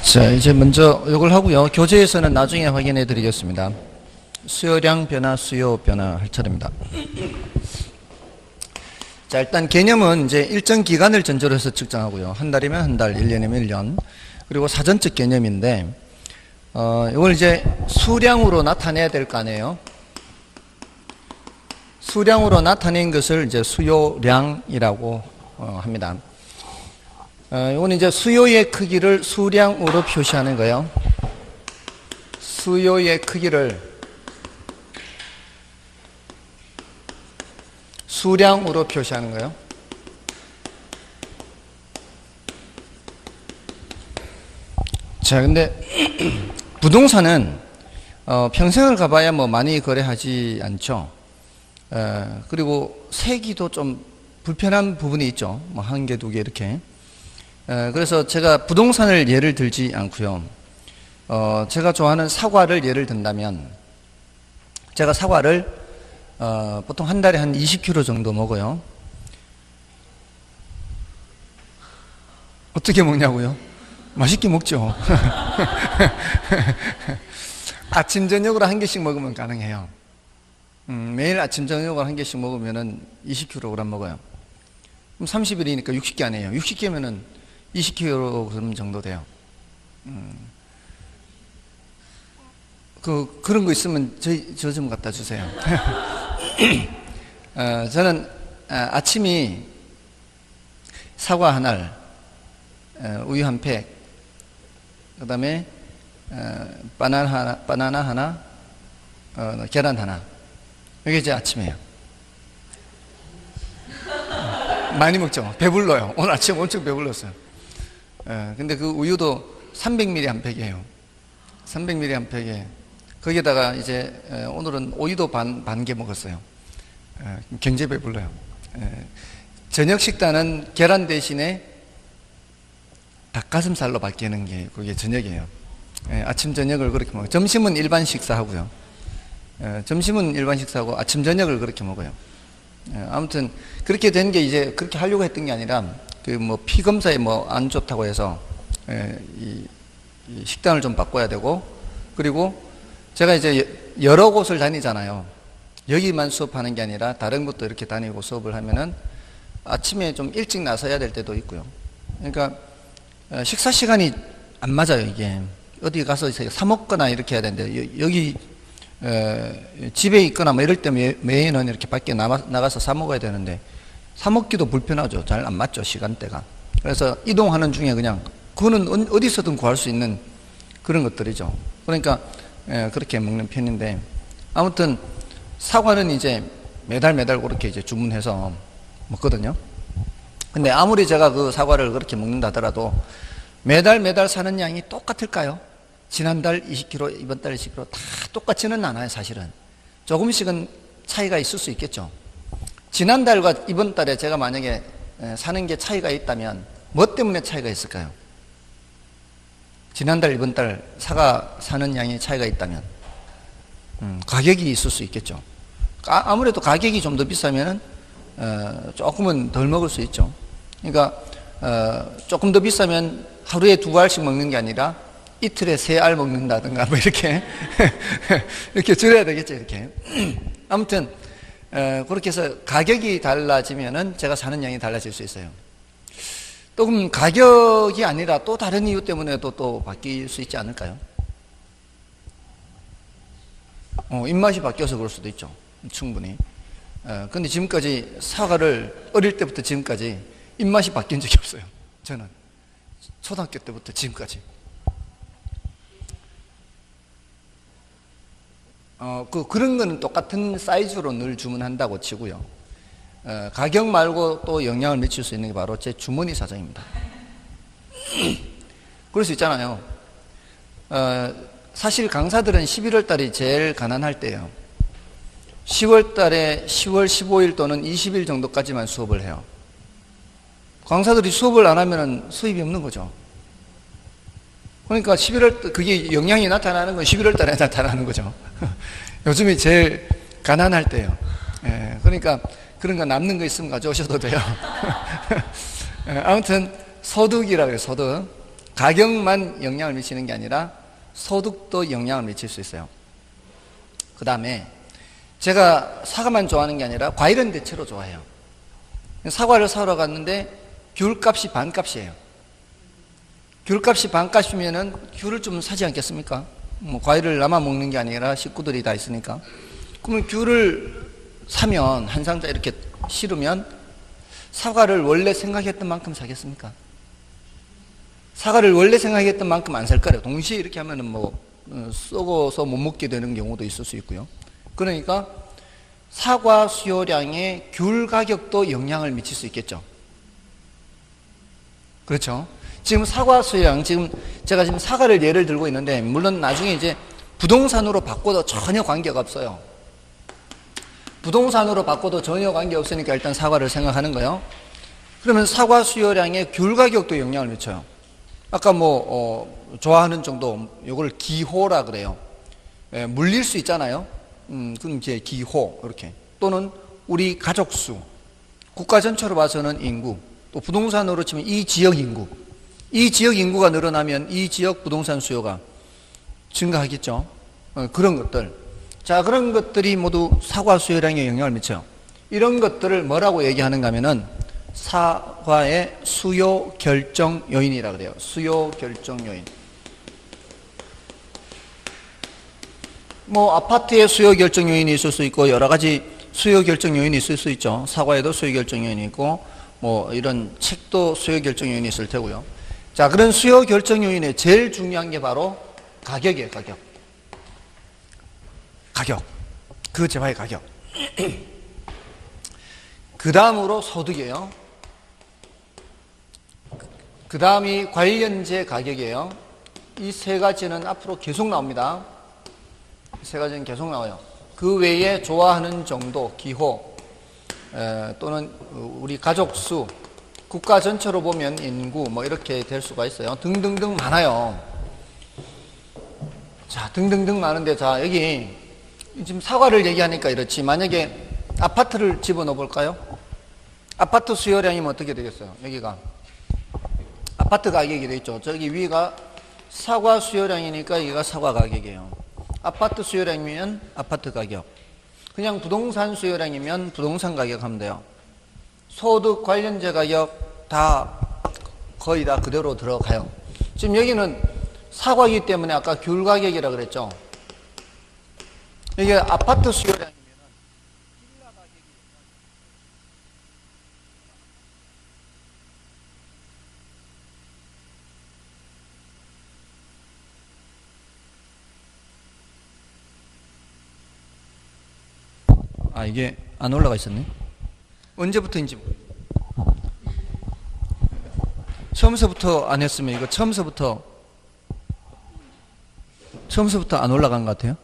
자, 이제 먼저 이걸 하고요. 교재에서는 나중에 확인해 드리겠습니다. 수요량 변화, 수요 변화 할 차례입니다. 자, 일단 개념은 이제 일정 기간을 전제로 해서 측정하고요. 한 달이면 한 달, 1년이면 1년. 그리고 사전적 개념인데, 이걸 이제 수량으로 나타내야 될 거 아니에요. 수량으로 나타낸 것을 이제 수요량이라고 합니다. 이건 이제 수요의 크기를 수량으로 표시하는 거예요. 수요의 크기를 수량으로 표시하는 거예요. 자, 근데 부동산은 평생을 가봐야 뭐 많이 거래하지 않죠. 그리고 세기도 좀 불편한 부분이 있죠. 뭐 한 개, 두 개 이렇게. 그래서 제가 부동산을 예를 들지 않고요. 제가 좋아하는 사과를 예를 든다면, 제가 사과를 보통 한 달에 한 20kg 정도 먹어요. 어떻게 먹냐고요? 맛있게 먹죠. 아침 저녁으로 한 개씩 먹으면 가능해요. 매일 아침 저녁으로 한 개씩 먹으면은 20kg 먹어요. 그럼 30일이니까 60개 아니에요. 60개면은 20kg 정도 돼요. 그런 거 있으면 저 좀 갖다 주세요. 저는 아침이 사과 한 알, 우유 한 팩, 그 다음에 바나나 하나, 계란 하나. 이게 제 아침이에요. 많이 먹죠. 배불러요. 오늘 아침 엄청 배불렀어요. 근데 그 우유도 300ml 한 팩이에요. 300ml 한 팩에 거기에다가 이제 오늘은 오이도 반 개 먹었어요. 굉장히 배불러요. 저녁 식단은 계란 대신에 닭가슴살로 바뀌는 게 그게 저녁이에요. 아침 저녁을 그렇게 먹어요. 점심은 일반 식사하고요. 점심은 일반 식사하고 아침 저녁을 그렇게 먹어요. 아무튼 그렇게 된 게 이제 그렇게 하려고 했던 게 아니라 그 뭐 피 검사에 뭐 안 좋다고 해서 이 식단을 좀 바꿔야 되고, 그리고 제가 이제 여러 곳을 다니잖아요. 여기만 수업하는 게 아니라 다른 곳도 이렇게 다니고 수업을 하면은 아침에 좀 일찍 나서야 될 때도 있고요. 그러니까 식사 시간이 안 맞아요. 이게 어디 가서 사 먹거나 이렇게 해야 되는데, 여기 집에 있거나 뭐 이럴 때 매일은 이렇게 밖에 나가서 사 먹어야 되는데 사 먹기도 불편하죠. 잘 안 맞죠, 시간대가. 그래서 이동하는 중에 그냥 그거는 어디서든 구할 수 있는 그런 것들이죠. 그러니까 그렇게 먹는 편인데, 아무튼 사과는 이제 매달 그렇게 이제 주문해서 먹거든요. 근데 아무리 제가 그 사과를 그렇게 먹는다 하더라도 매달 사는 양이 똑같을까요? 지난달 20kg, 이번 달 20kg 다 똑같지는 않아요. 사실은 조금씩은 차이가 있을 수 있겠죠. 지난달과 이번 달에 제가 만약에 사는 게 차이가 있다면 뭐 때문에 차이가 있을까요? 지난달, 이번 달 사과 사는 양의 차이가 있다면 가격이 있을 수 있겠죠. 아무래도 가격이 좀 더 비싸면은 조금은 덜 먹을 수 있죠. 그러니까 조금 더 비싸면 하루에 2알씩 먹는 게 아니라 이틀에 3알 먹는다든가 뭐 이렇게 이렇게 줄여야 되겠죠. 이렇게 아무튼 그렇게 해서 가격이 달라지면은 제가 사는 양이 달라질 수 있어요. 또 그럼 가격이 아니라 또 다른 이유 때문에도 또 바뀔 수 있지 않을까요? 입맛이 바뀌어서 그럴 수도 있죠. 충분히. 근데 지금까지 사과를 어릴 때부터 지금까지 입맛이 바뀐 적이 없어요. 저는 초등학교 때부터 지금까지. 그런 거는 똑같은 사이즈로 늘 주문한다고 치고요. 가격 말고 또 영향을 미칠 수 있는 게 바로 제 주머니 사정입니다. 그럴 수 있잖아요. 사실 강사들은 11월 달이 제일 가난할 때예요. 10월 달에 10월 15일 또는 20일 정도까지만 수업을 해요. 강사들이 수업을 안 하면 수입이 없는 거죠. 그러니까 11월, 그게 영향이 나타나는 건 11월 달에 나타나는 거죠. 요즘이 제일 가난할 때예요. 그러니까 그런 거 남는 거 있으면 가져오셔도 돼요. 아무튼 소득이라고 해요. 소득. 가격만 영향을 미치는 게 아니라 소득도 영향을 미칠 수 있어요. 그 다음에 제가 사과만 좋아하는 게 아니라 과일은 대체로 좋아해요. 사과를 사러 갔는데 귤값이 반값이에요. 귤값이 반값이면은 귤을 좀 사지 않겠습니까? 뭐 과일을 나만 먹는 게 아니라 식구들이 다 있으니까. 그러면 귤을 사면 한 상자 이렇게 실으면 사과를 원래 생각했던 만큼 사겠습니까? 사과를 원래 생각했던 만큼 안 살 거예요. 동시에 이렇게 하면은 뭐 썩어서 못 먹게 되는 경우도 있을 수 있고요. 그러니까 사과 수요량에 귤 가격도 영향을 미칠 수 있겠죠. 그렇죠? 지금 사과 수요량, 제가 지금 사과를 예를 들고 있는데, 물론 나중에 이제 부동산으로 바꿔도 전혀 관계가 없어요. 부동산으로 바꿔도 전혀 관계 없으니까 일단 사과를 생각하는 거예요. 그러면 사과 수요량에 귤 가격도 영향을 미쳐요. 아까 좋아하는 정도, 요걸 기호라 그래요. 예, 물릴 수 있잖아요. 그럼 이제 기호, 이렇게. 또는 우리 가족 수, 국가 전체로 봐서는 인구, 또 부동산으로 치면 이 지역 인구. 이 지역 인구가 늘어나면 이 지역 부동산 수요가 증가하겠죠. 그런 것들. 자, 그런 것들이 모두 사과 수요량에 영향을 미쳐요. 이런 것들을 뭐라고 얘기하는가 하면은 사과의 수요 결정 요인이라 그래요. 수요 결정 요인. 아파트에 수요 결정 요인이 있을 수 있고 여러 가지 수요 결정 요인이 있을 수 있죠. 사과에도 수요 결정 요인이 있고 이런 책도 수요 결정 요인이 있을 테고요. 자, 그런 수요 결정 요인에 제일 중요한 게 바로 가격이에요. 가격. 그 재화의 가격. 그 다음으로 소득이에요. 그 다음이 관련재 가격이에요. 이 세 가지는 앞으로 계속 나옵니다. 세 가지는 계속 나와요. 그 외에 좋아하는 정도, 기호, 또는 우리 가족 수, 국가 전체로 보면 인구, 이렇게 될 수가 있어요. 등등등 많아요. 자, 등등등 많은데, 자, 여기, 지금 사과를 얘기하니까 이렇지. 만약에 아파트를 집어넣어 볼까요? 아파트 수요량이면 어떻게 되겠어요? 여기가. 아파트 가격이 되어 있죠. 저기 위가 사과 수요량이니까 여기가 사과 가격이에요. 아파트 수요량이면 아파트 가격. 그냥 부동산 수요량이면 부동산 가격 하면 돼요. 소득 관련재 가격 거의 다 그대로 들어가요. 지금 여기는 사과이기 때문에 아까 귤 가격이라 그랬죠. 이게 아파트 수요량이면 빌라 가격이 이게 안 올라가 있었네. 언제부터인지 처음서부터 안 했으면 이거 처음서부터 안 올라간 것 같아요.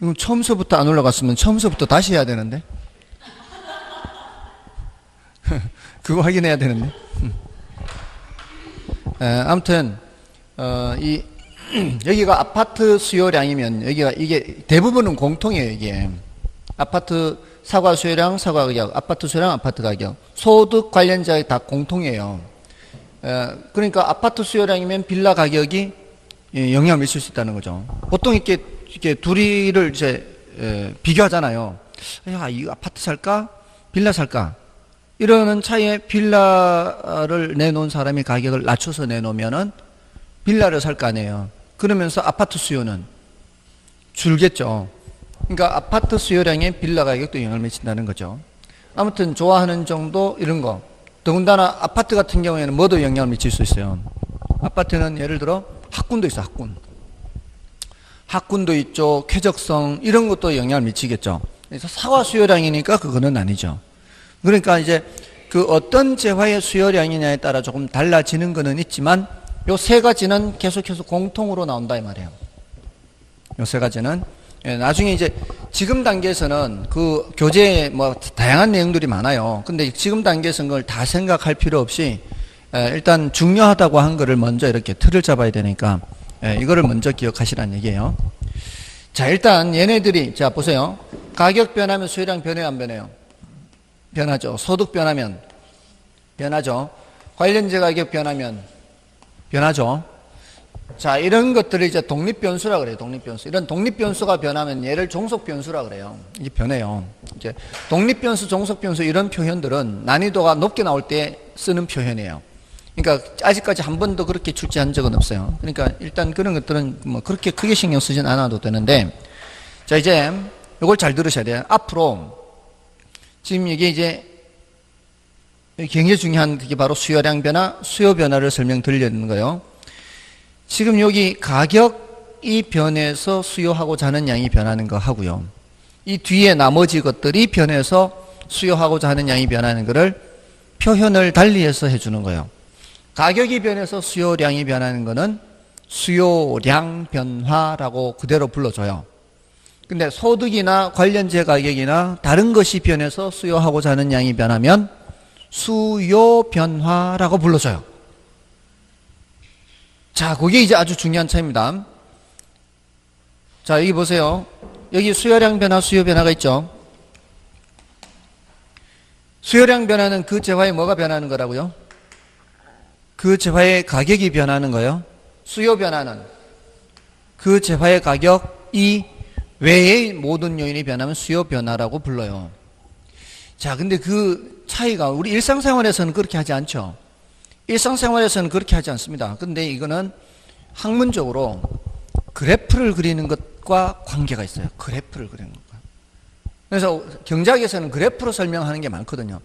이거 처음서부터 안 올라갔으면 처음서부터 다시 해야 되는데. 그거 확인해야 되는데. 아무튼 여기가 아파트 수요량이면 이게 대부분은 공통이에요. 이게 아파트 사과 수요량, 사과 가격, 아파트 수요량, 아파트 가격, 소득 관련자에 다 공통이에요. 그러니까 아파트 수요량이면 빌라 가격이 영향을 미칠 수 있다는 거죠. 보통 이렇게 둘이를 이제 비교하잖아요. 야, 이 아파트 살까? 빌라 살까? 이러는 차이에 빌라를 내놓은 사람이 가격을 낮춰서 내놓으면은 빌라를 살 거 아니에요. 그러면서 아파트 수요는 줄겠죠. 그러니까 아파트 수요량에 빌라 가격도 영향을 미친다는 거죠. 아무튼 좋아하는 정도 이런 거. 더군다나 아파트 같은 경우에는 뭐도 영향을 미칠 수 있어요. 아파트는 예를 들어 학군도 있어. 학군도 있죠. 쾌적성 이런 것도 영향을 미치겠죠. 그래서 사과 수요량이니까 그거는 아니죠. 그러니까 이제 그 어떤 재화의 수요량이냐에 따라 조금 달라지는 거는 있지만 요 세 가지는 계속해서 공통으로 나온다 이 말이에요. 요 세 가지는 나중에 이제 지금 단계에서는 그 교재에 다양한 내용들이 많아요. 근데 지금 단계에서는 그걸 다 생각할 필요 없이 일단 중요하다고 한 거를 먼저 이렇게 틀을 잡아야 되니까 이거를 먼저 기억하시라는 얘기예요. 자, 일단 얘네들이 자 보세요. 가격 변하면 수요량 변해요, 안 변해요? 변하죠. 소득 변하면 변하죠. 관련재 가격 변하면 변하죠. 자, 이런 것들을 이제 독립변수라 그래요. 독립변수. 이런 독립변수가 변하면 얘를 종속변수라 그래요. 이게 변해요. 이제 독립변수, 종속변수 이런 표현들은 난이도가 높게 나올 때 쓰는 표현이에요. 그러니까 아직까지 한 번도 그렇게 출제한 적은 없어요. 그러니까 일단 그런 것들은 뭐 그렇게 크게 신경 쓰진 않아도 되는데, 자, 이제 이걸 잘 들으셔야 돼요. 앞으로 지금 이게 이제 굉장히 중요한 게 바로 수요량 변화, 수요 변화를 설명드리려는 거예요. 지금 여기 가격이 변해서 수요하고자 하는 양이 변하는 거 하고요. 이 뒤에 나머지 것들이 변해서 수요하고자 하는 양이 변하는 거를 표현을 달리해서 해주는 거예요. 가격이 변해서 수요량이 변하는 거는 수요량 변화라고 그대로 불러줘요. 근데 소득이나 관련재 가격이나 다른 것이 변해서 수요하고자 하는 양이 변하면 수요 변화라고 불러줘요. 자, 그게 이제 아주 중요한 차이입니다. 자, 여기 보세요. 여기 수요량 변화, 수요 변화가 있죠. 수요량 변화는 그 재화에 뭐가 변하는 거라고요? 그 재화의 가격이 변하는 거예요. 수요 변화는 그 재화의 가격이 외의 모든 요인이 변하면 수요 변화라고 불러요. 자, 근데 그 차이가 우리 일상생활에서는 그렇게 하지 않죠. 일상생활에서는 그렇게 하지 않습니다. 근데 이거는 학문적으로 그래프를 그리는 것과 관계가 있어요. 그래프를 그리는 것과. 그래서 경제학에서는 그래프로 설명하는 게 많거든요.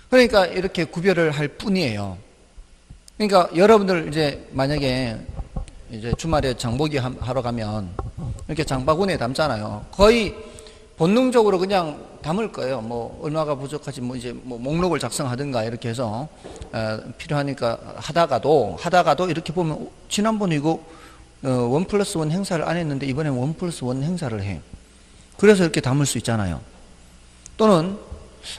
그러니까 이렇게 구별을 할 뿐이에요. 그러니까 여러분들 이제 만약에 이제 주말에 장보기 하러 가면 이렇게 장바구니에 담잖아요. 거의 본능적으로 그냥 담을 거예요. 뭐 얼마가 부족하지 뭐 이제 뭐 목록을 작성하든가 이렇게 해서 필요하니까 하다가도 이렇게 보면 지난번에 이거 1+1 행사를 안 했는데 이번에 1+1 행사를 해. 그래서 이렇게 담을 수 있잖아요. 또는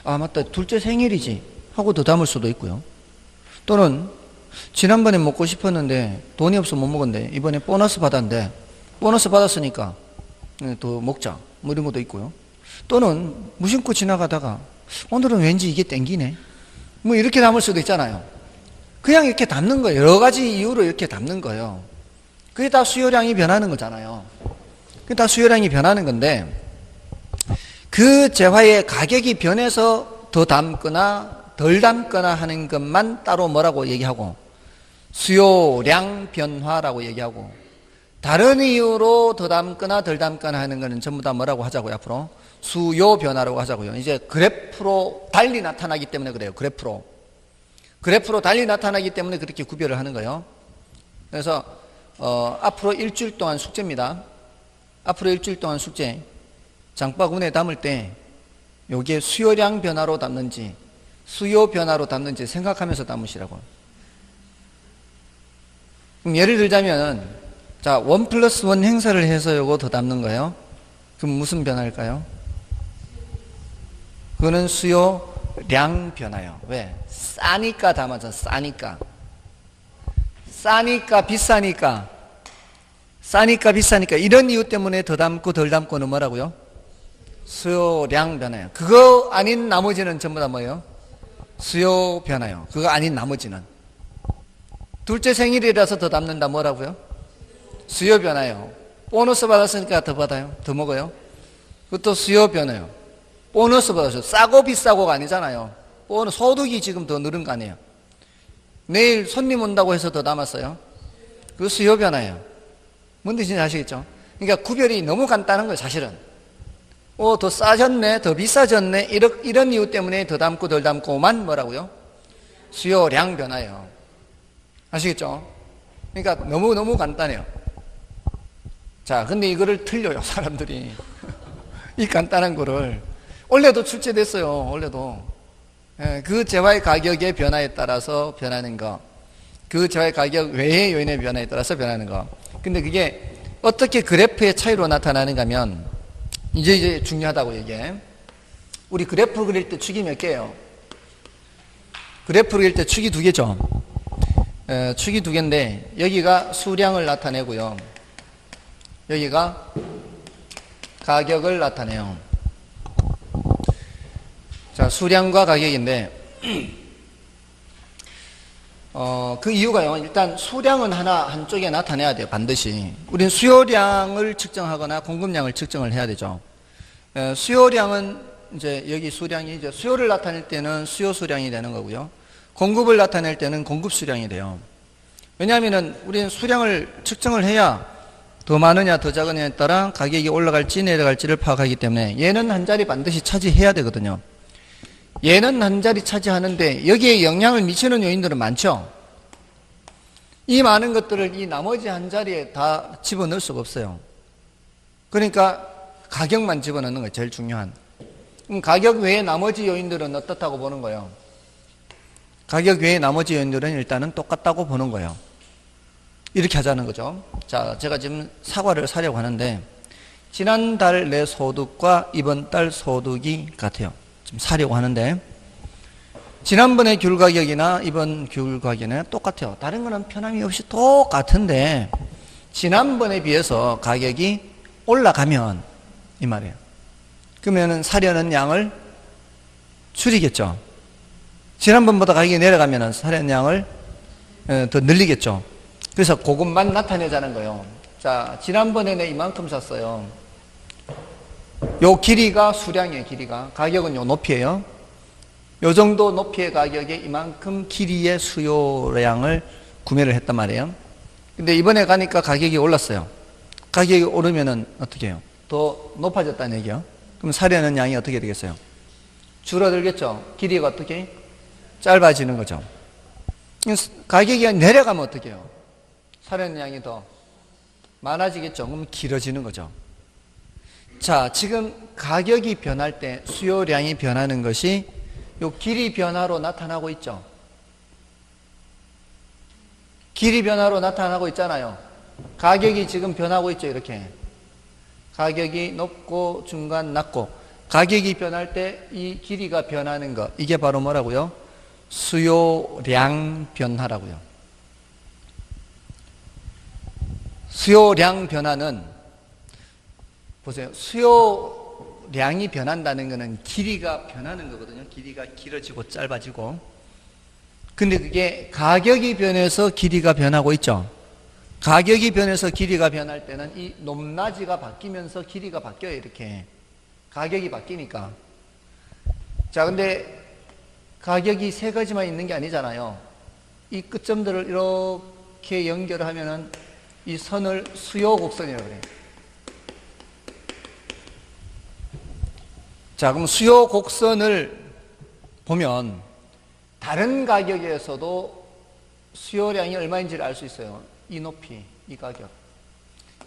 아 맞다 둘째 생일이지 하고 더 담을 수도 있고요. 또는 지난번에 먹고 싶었는데 돈이 없어 못 먹었는데 이번에 보너스 받았는데 보너스 받았으니까 더 먹자 뭐 이런 것도 있고요. 또는 무심코 지나가다가 오늘은 왠지 이게 땡기네 뭐 이렇게 담을 수도 있잖아요. 그냥 이렇게 담는 거예요. 여러 가지 이유로 이렇게 담는 거예요. 그게 다 수요량이 변하는 거잖아요. 그게 다 수요량이 변하는 건데 그 재화의 가격이 변해서 더 담거나 덜 담거나 하는 것만 따로 뭐라고 얘기하고 수요량 변화라고 얘기하고 다른 이유로 더 담거나 덜 담거나 하는 것은 전부 다 뭐라고 하자고요. 앞으로 수요 변화라고 하자고요. 이제 그래프로 달리 나타나기 때문에 그래요. 그래프로 달리 나타나기 때문에 그렇게 구별을 하는 거예요. 그래서 앞으로 일주일 동안 숙제입니다. 앞으로 일주일 동안 숙제 장바구니에 담을 때 요게 수요량 변화로 담는지 수요 변화로 담는지 생각하면서 담으시라고. 그럼 예를 들자면 자 1+1 행사를 해서 요거 더 담는 거예요. 그럼 무슨 변화일까요? 그거는 수요량 변화예요. 왜? 싸니까 담아서 싸니까 비싸니까 이런 이유 때문에 더 담고 덜 담고는 뭐라고요? 수요량 변화예요. 그거 아닌 나머지는 전부 다 뭐예요? 수요 변화예요. 그거 아닌 나머지는 둘째 생일이라서 더 담는다 뭐라고요? 수요 변화예요. 보너스 받았으니까 더 받아요. 더 먹어요. 그것도 수요 변화예요. 보너스 받았어요. 싸고 비싸고가 아니잖아요. 보너스 소득이 지금 더 늘은 거 아니에요. 내일 손님 온다고 해서 더 담았어요. 그 수요 변화예요. 뭔 뜻인지 아시겠죠? 그러니까 구별이 너무 간단한 거예요. 사실은 더 싸졌네 더 비싸졌네 이런 이유 때문에 더 담고 덜 담고만 뭐라고요? 수요량 변화예요. 아시겠죠? 그러니까 너무 간단해요. 자, 근데 이거를 틀려요 사람들이. 이 간단한 거를 원래도 출제됐어요. 원래도 그 재화의 가격의 변화에 따라서 변하는 거, 그 재화의 가격 외의 요인의 변화에 따라서 변하는 거. 근데 그게 어떻게 그래프의 차이로 나타나는가 하면 이제 중요하다고 얘기해. 우리 그래프 그릴 때 축이 몇 개예요? 그래프 그릴 때 축이 2개죠. 축이 2개인데 여기가 수량을 나타내고요. 여기가 가격을 나타내요. 자, 수량과 가격인데 그 이유가요. 일단 수량은 한쪽에 나타내야 돼요. 반드시. 우리는 수요량을 측정하거나 공급량을 측정을 해야 되죠. 수요량은 이제 여기 수량이 이제 수요를 나타낼 때는 수요 수량이 되는 거고요. 공급을 나타낼 때는 공급 수량이 돼요. 왜냐하면은 우리는 수량을 측정을 해야 더 많으냐 더 작으냐에 따라 가격이 올라갈지 내려갈지를 파악하기 때문에 얘는 한 자리 반드시 차지해야 되거든요. 얘는 한 자리 차지하는데 여기에 영향을 미치는 요인들은 많죠. 이 많은 것들을 이 나머지 한 자리에 다 집어넣을 수가 없어요. 그러니까 가격만 집어넣는 거예요. 제일 중요한. 그럼 가격 외에 나머지 요인들은 어떻다고 보는 거예요? 가격 외에 나머지 요인들은 일단은 똑같다고 보는 거예요. 이렇게 하자는 거죠. 자, 제가 지금 사과를 사려고 하는데 지난달 내 소득과 이번 달 소득이 같아요. 지금 사려고 하는데 지난번에 귤 가격이나 이번 귤 가격은 똑같아요. 다른 거는 변함이 없이 똑같은데 지난번에 비해서 가격이 올라가면 이 말이에요. 그러면은 사려는 양을 줄이겠죠. 지난번보다 가격이 내려가면은 사려는 양을 더 늘리겠죠. 그래서 그것만 나타내자는 거예요. 자, 지난번에 내 이만큼 샀어요. 요 길이가 수량이에요, 길이가. 가격은 요 높이에요. 요 정도 높이의 가격에 이만큼 길이의 수요량을 구매를 했단 말이에요. 근데 이번에 가니까 가격이 올랐어요. 가격이 오르면은 어떻게 해요? 더 높아졌다는 얘기예요. 그럼 사려는 양이 어떻게 되겠어요? 줄어들겠죠. 길이가 어떻게? 짧아지는 거죠. 가격이 내려가면 어떻게 해요? 사려는 양이 더 많아지겠죠. 그럼 길어지는 거죠. 자, 지금 가격이 변할 때 수요량이 변하는 것이 요 길이 변화로 나타나고 있죠. 길이 변화로 나타나고 있잖아요. 가격이 지금 변하고 있죠. 이렇게 가격이 높고 중간 낮고 가격이 변할 때 이 길이가 변하는 것, 이게 바로 뭐라고요? 수요량 변화라고요. 수요량 변화는 보세요. 수요량이 변한다는 것은 길이가 변하는 거거든요. 길이가 길어지고 짧아지고. 근데 그게 가격이 변해서 길이가 변하고 있죠. 가격이 변해서 길이가 변할 때는 이 높낮이가 바뀌면서 길이가 바뀌어요. 이렇게 가격이 바뀌니까. 자, 근데 가격이 세 가지만 있는 게 아니잖아요. 이 끝점들을 이렇게 연결하면은 이 선을 수요 곡선이라고 그래요. 자, 그럼 수요 곡선을 보면 다른 가격에서도 수요량이 얼마인지를 알 수 있어요. 이 높이, 이 가격.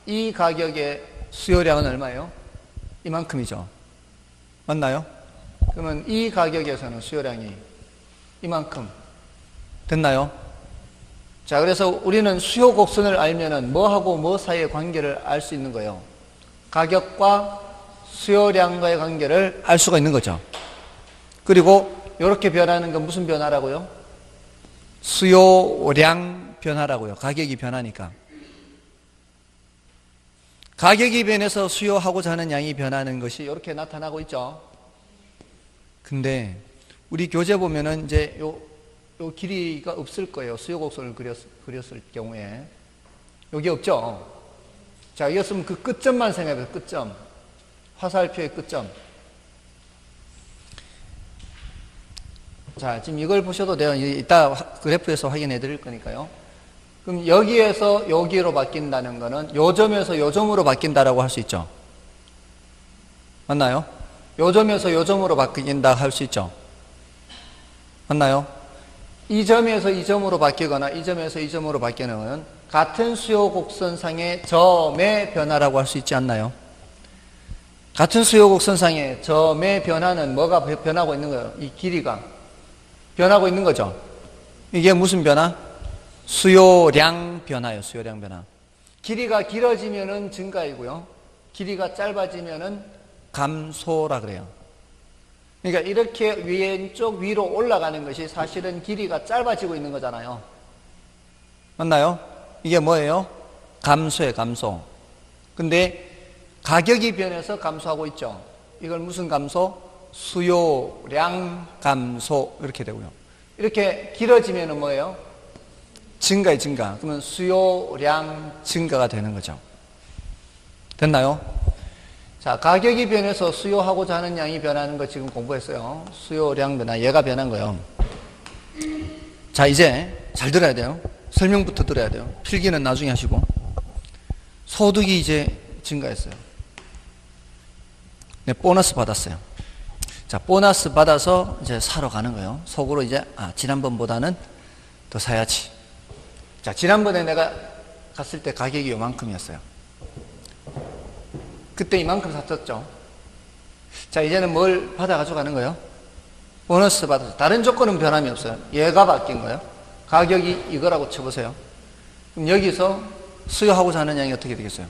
이 가격의 수요량은 얼마예요? 이만큼이죠. 맞나요? 그러면 이 가격에서는 수요량이 이만큼 됐나요? 자, 그래서 우리는 수요 곡선을 알면은 뭐하고 뭐 사이의 관계를 알 수 있는 거예요. 가격과 수요량과의 관계를 알 수가 있는 거죠. 그리고 이렇게 변하는 건 무슨 변화라고요? 수요량 변화라고요. 가격이 변하니까. 가격이 변해서 수요하고자 하는 양이 변하는 것이 이렇게 나타나고 있죠. 근데 우리 교재 보면은 이제 요 길이가 없을 거예요. 수요 곡선을 그렸을 경우에. 여기 없죠. 자, 이었으면 그 끝점만 생각해보세요. 끝점. 화살표의 끝점. 자, 지금 이걸 보셔도 돼요. 이따 그래프에서 확인해 드릴 거니까요. 그럼 여기에서 여기로 바뀐다는 거는 요 점에서 요 점으로 바뀐다라고 할 수 있죠. 맞나요? 요 점에서 요 점으로 바뀐다 할 수 있죠. 맞나요? 이 점에서 이 점으로 바뀌거나 이 점에서 이 점으로 바뀌는 것은 같은 수요 곡선상의 점의 변화라고 할 수 있지 않나요? 같은 수요 곡선상의 점의 변화는 뭐가 변하고 있는 거예요? 이 길이가 변하고 있는 거죠. 이게 무슨 변화? 수요량 변화예요. 수요량 변화. 길이가 길어지면은 증가이고요. 길이가 짧아지면은 감소라 그래요. 그러니까 이렇게 왼쪽 위로 올라가는 것이 사실은 길이가 짧아지고 있는 거잖아요. 맞나요? 이게 뭐예요? 감소예요, 감소. 근데 가격이 변해서 감소하고 있죠. 이걸 무슨 감소? 수요량 감소. 이렇게 되고요. 이렇게 길어지면은 뭐예요? 증가의 증가. 그러면 수요량 증가가 되는 거죠. 됐나요? 자, 가격이 변해서 수요하고자 하는 양이 변하는 거 지금 공부했어요. 수요량 변화, 얘가 변한 거예요. 자, 이제 잘 들어야 돼요. 설명부터 들어야 돼요. 필기는 나중에 하시고. 소득이 이제 증가했어요. 네, 보너스 받았어요. 자, 보너스 받아서 이제 사러 가는 거예요. 속으로 이제, 지난번보다는 더 사야지. 자, 지난번에 내가 갔을 때 가격이 요만큼이었어요. 그때 이만큼 샀었죠. 자, 이제는 뭘 받아가지고 가는 거예요? 보너스 받아서. 다른 조건은 변함이 없어요. 얘가 바뀐 거예요. 가격이 이거라고 쳐보세요. 그럼 여기서 수요하고자 하는 양이 어떻게 되겠어요?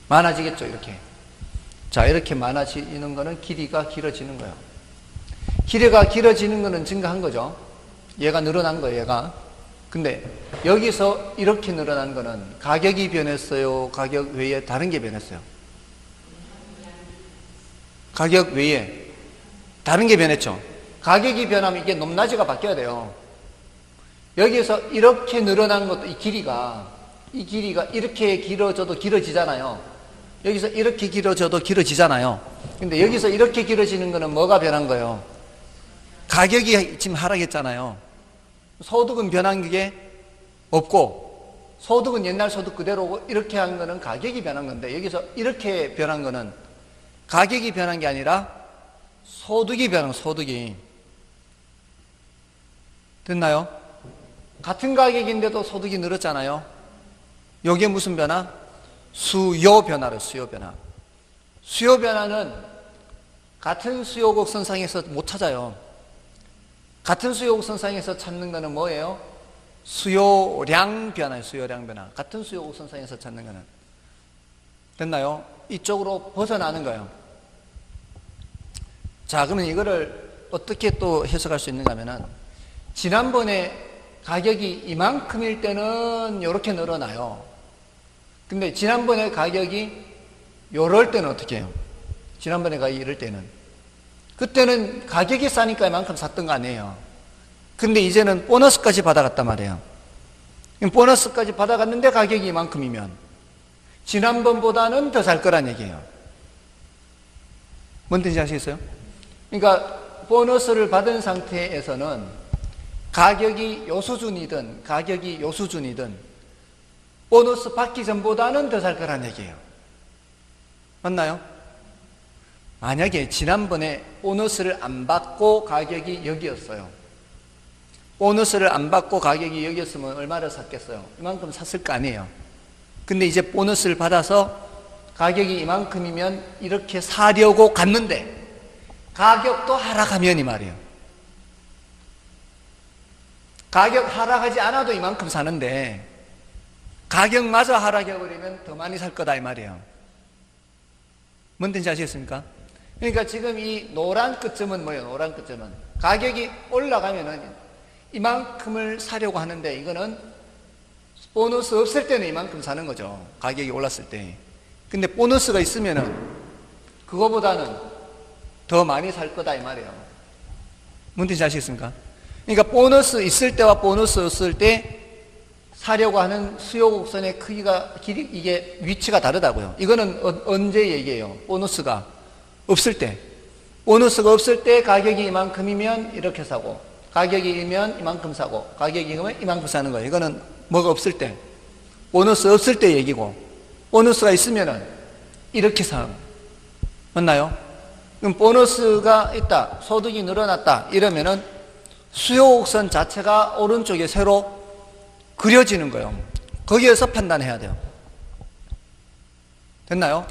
많아지겠죠, 이렇게. 자, 이렇게 많아지는 거는 길이가 길어지는 거예요. 길이가 길어지는 거는 증가한 거죠. 얘가 늘어난 거예요, 얘가. 근데 여기서 이렇게 늘어난 거는 가격이 변했어요? 가격 외에 다른 게 변했어요? 가격 외에 다른 게 변했죠. 가격이 변하면 이게 높낮이가 바뀌어야 돼요. 여기서 이렇게 늘어난 것도 이 길이가 이렇게 길어져도 길어지잖아요. 여기서 이렇게 길어져도 길어지잖아요. 근데 여기서 이렇게 길어지는 거는 뭐가 변한 거예요? 가격이 지금 하락했잖아요. 소득은 변한 게 없고, 소득은 옛날 소득 그대로고, 이렇게 한 거는 가격이 변한 건데, 여기서 이렇게 변한 거는 가격이 변한 게 아니라 소득이 변한, 소득이. 됐나요? 같은 가격인데도 소득이 늘었잖아요. 요게 무슨 변화? 수요 변화로, 수요 변화. 수요 변화는 같은 수요 곡선상에서 못 찾아요. 같은 수요 곡선상에서 찾는 거는 뭐예요? 수요량 변화예요, 수요량 변화. 같은 수요 곡선상에서 찾는 거는. 됐나요? 이쪽으로 벗어나는 거예요. 자, 그러면 이거를 어떻게 또 해석할 수 있는가 하면은, 지난번에 가격이 이만큼일 때는 이렇게 늘어나요. 근데 지난번에 가격이 요럴 때는 어떻게 해요? 지난번에 가격이 이럴 때는. 그때는 가격이 싸니까 이만큼 샀던 거 아니에요. 근데 이제는 보너스까지 받아갔단 말이에요. 보너스까지 받아갔는데 가격이 이만큼이면 지난번보다는 더 살 거란 얘기예요. 뭔 뜻인지 아시겠어요? 그러니까 보너스를 받은 상태에서는 가격이 요 수준이든 가격이 요 수준이든 보너스 받기 전보다는 더 살 거란 얘기예요. 맞나요? 만약에 지난번에 보너스를 안 받고 가격이 여기였어요. 보너스를 안 받고 가격이 여기였으면 얼마를 샀겠어요? 이만큼 샀을 거 아니에요. 근데 이제 보너스를 받아서 가격이 이만큼이면 이렇게 사려고 갔는데 가격도 하락하면 이 말이에요. 가격 하락하지 않아도 이만큼 사는데 가격마저 하락해버리면 더 많이 살 거다 이 말이에요. 뭔 뜻인지 아시겠습니까? 그러니까 지금 이 노란 끝점은 뭐예요? 노란 끝점은 가격이 올라가면은 이만큼을 사려고 하는데, 이거는 보너스 없을 때는 이만큼 사는 거죠. 가격이 올랐을 때. 근데 보너스가 있으면은 그거보다는 더 많이 살 거다 이 말이에요. 뭔 뜻인지 아시겠습니까? 그러니까 보너스 있을 때와 보너스 없을 때 사려고 하는 수요 곡선의 크기가, 길이, 이게 위치가 다르다고요. 이거는 언제 얘기해요? 보너스가 없을 때. 보너스가 없을 때 가격이 이만큼이면 이렇게 사고, 가격이면 이만큼 사고, 가격이면 이만큼 사는 거예요. 이거는 뭐가 없을 때, 보너스 없을 때 얘기고, 보너스가 있으면은 이렇게 사는 거예요. 맞나요? 그럼 보너스가 있다, 소득이 늘어났다 이러면은 수요 곡선 자체가 오른쪽에 새로 그려지는 거예요. 거기에서 판단해야 돼요. 됐나요?